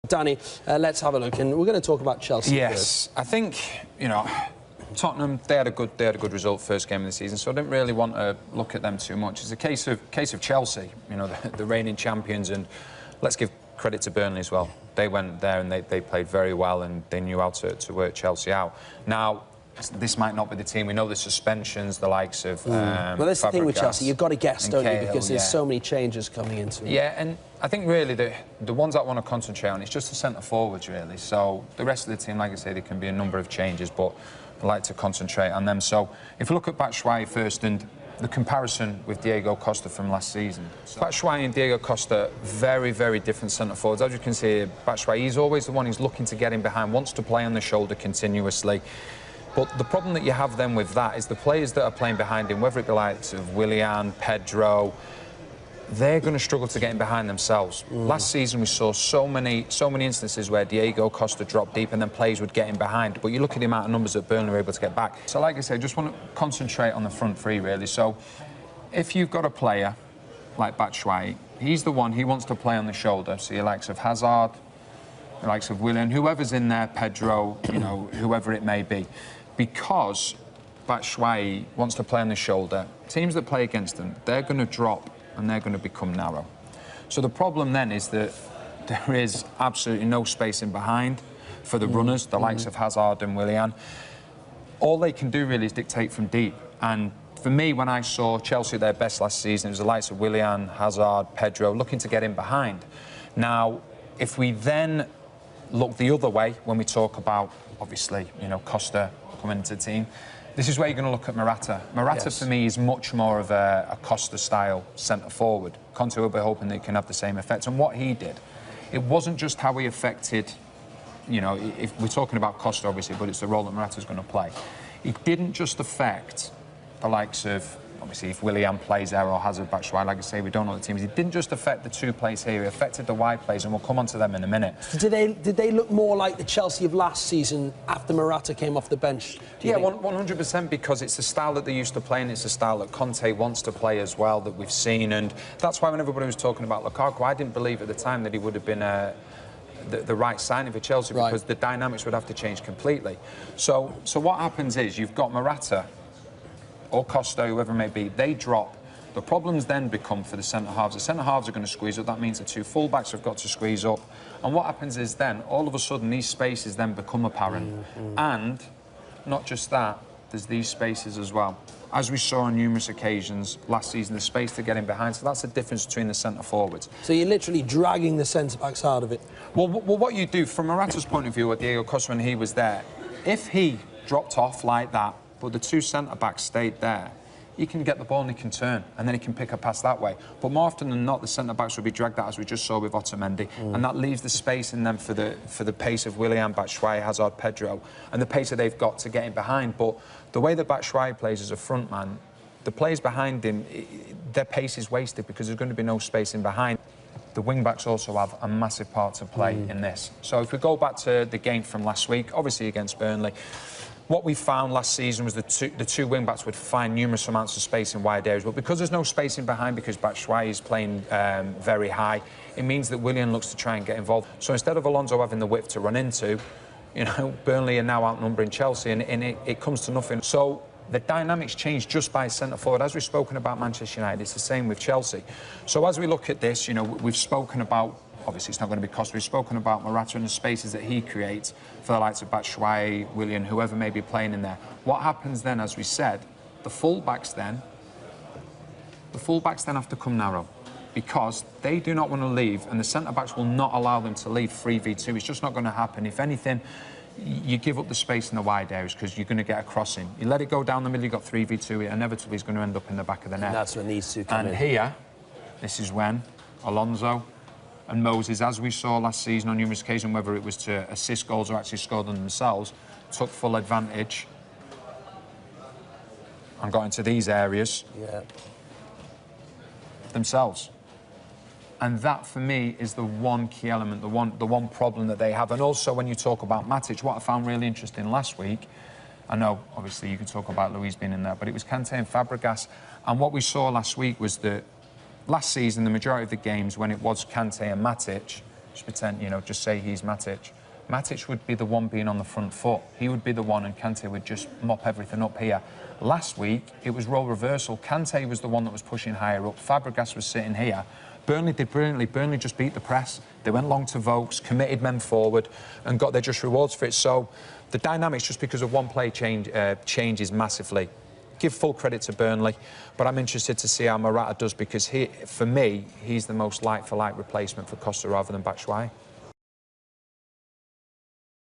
Danny, let's have a look, and we're going to talk about Chelsea Yes, first. I think, you know, Tottenham, they had a good result first game of the season, so I didn't really want to look at them too much. It's a case of Chelsea, you know, the reigning champions, and let's give credit to Burnley as well. They went there and they played very well, and they knew how to work Chelsea out. Now, this might not be the team. We know the suspensions, the likes of well, that's the thing with Chelsea. You've got to guess, don't you? Because there's so many changes coming into it. Yeah, and I think really the ones that I want to concentrate on, it's just the centre forwards really. So the rest of the team, like I say, there can be a number of changes, but I like to concentrate on them. So if we look at Batshuayi first, and the comparison with Diego Costa from last season. So Batshuayi and Diego Costa, very, very different centre forwards. As you can see, Batshuayi, he's always the one who's looking to get in behind, wants to play on the shoulder continuously. But the problem that you have then with that is the players that are playing behind him, whether it be like of Willian, Pedro, they're going to struggle to get in behind themselves. Last season we saw so many instances where Diego Costa dropped deep and then players would get in behind. But you look at the amount of numbers that Burnley were able to get back. So like I said, I just want to concentrate on the front three really. So if you've got a player like Batshuayi, he's the one, he wants to play on the shoulder. So your likes of Hazard, the likes of Willian, whoever's in there, Pedro, you know, whoever it may be. Because Batshuayi wants to play on the shoulder, teams that play against them, they're going to drop and they're going to become narrow. So the problem then is that there is absolutely no space in behind for the runners, the likes of Hazard and Willian. All they can do really is dictate from deep. And for me, when I saw Chelsea at their best last season, it was the likes of Willian, Hazard, Pedro, looking to get in behind. Now, if we then look the other way, when we talk about, obviously, you know, Costa coming into the team, this is where you're going to look at Morata. Morata, for me, is much more of a Costa-style centre-forward. Conte will be hoping that he can have the same effect. And what he did, it wasn't just how he affected, you know, if we're talking about Costa, obviously, but it's the role that Morata's going to play. It didn't just affect the likes of, obviously, if Willian plays there or Hazard, Batshuayi, like I say, we don't know the teams. It didn't just affect the two players here, it affected the wide players, and we'll come on to them in a minute. So did they look more like the Chelsea of last season after Morata came off the bench? Yeah, 100%, because it's the style that they used to play, and it's the style that Conte wants to play as well, that we've seen. And that's why when everybody was talking about Lukaku, I didn't believe at the time that he would have been the right signing for Chelsea, because the dynamics would have to change completely. So what happens is you've got Morata or Costa, whoever it may be, they drop. The problems then become for the centre-halves. The centre-halves are going to squeeze up. That means the two full-backs have got to squeeze up. And what happens is then, all of a sudden, these spaces then become apparent. And not just that, there's these spaces as well. As we saw on numerous occasions last season, the space to get in behind. So that's the difference between the centre-forwards. So you're literally dragging the centre-backs out of it? Well, what you do, from Morata's point of view, or Diego Costa when he was there, if he dropped off like that, but the two centre-backs stayed there, he can get the ball and he can turn, and then he can pick a pass that way. But more often than not, the centre-backs will be dragged out, as we just saw with Otamendi, and that leaves the space in them for the pace of Willian, Batshuayi, Hazard, Pedro, and the pace that they've got to get in behind. But the way that Batshuayi plays as a front man, the players behind him, their pace is wasted because there's going to be no space in behind. The wing-backs also have a massive part to play in this. So if we go back to the game from last week, obviously against Burnley, what we found last season was the two wing-backs would find numerous amounts of space in wide areas. But because there's no space in behind, because Batshuayi is playing very high, it means that Willian looks to try and get involved. So instead of Alonso having the width to run into, you know, Burnley are now outnumbering Chelsea, and it comes to nothing. So the dynamics change just by centre-forward. As we've spoken about Manchester United, it's the same with Chelsea. So as we look at this, you know, we've spoken about, obviously it's not going to be Costa, we've spoken about Morata and the spaces that he creates for the likes of Batshuayi, Willian, whoever may be playing in there. What happens then, as we said, the full-backs then have to come narrow, because they do not want to leave, and the centre-backs will not allow them to leave 3v2. It's just not going to happen. If anything, you give up the space in the wide areas because you're going to get a crossing. You let it go down the middle, you've got 3v2, it inevitably is going to end up in the back of the net. And that's what needs to come in. And here, this is when Alonso and Moses, as we saw last season on numerous occasions, whether it was to assist goals or actually score them themselves, took full advantage and got into these areas themselves. And that, for me, is the one key element, the one problem that they have. And also, when you talk about Matic, what I found really interesting last week, I know, obviously, you can talk about Luis being in there, but it was Kante and Fabregas. And what we saw last week was that last season, the majority of the games, when it was Kante and Matic, just pretend, you know, just say he's Matic. Matic would be the one being on the front foot. He would be the one, and Kante would just mop everything up here. Last week, it was role reversal. Kante was the one that was pushing higher up. Fabregas was sitting here. Burnley did brilliantly. Burnley just beat the press. They went long to Vokes, committed men forward, and got their just rewards for it. So the dynamics, just because of one play changes massively. Give full credit to Burnley, but I'm interested to see how Morata does, because for me, he's the most like-for-like replacement for Costa rather than Batshuayi.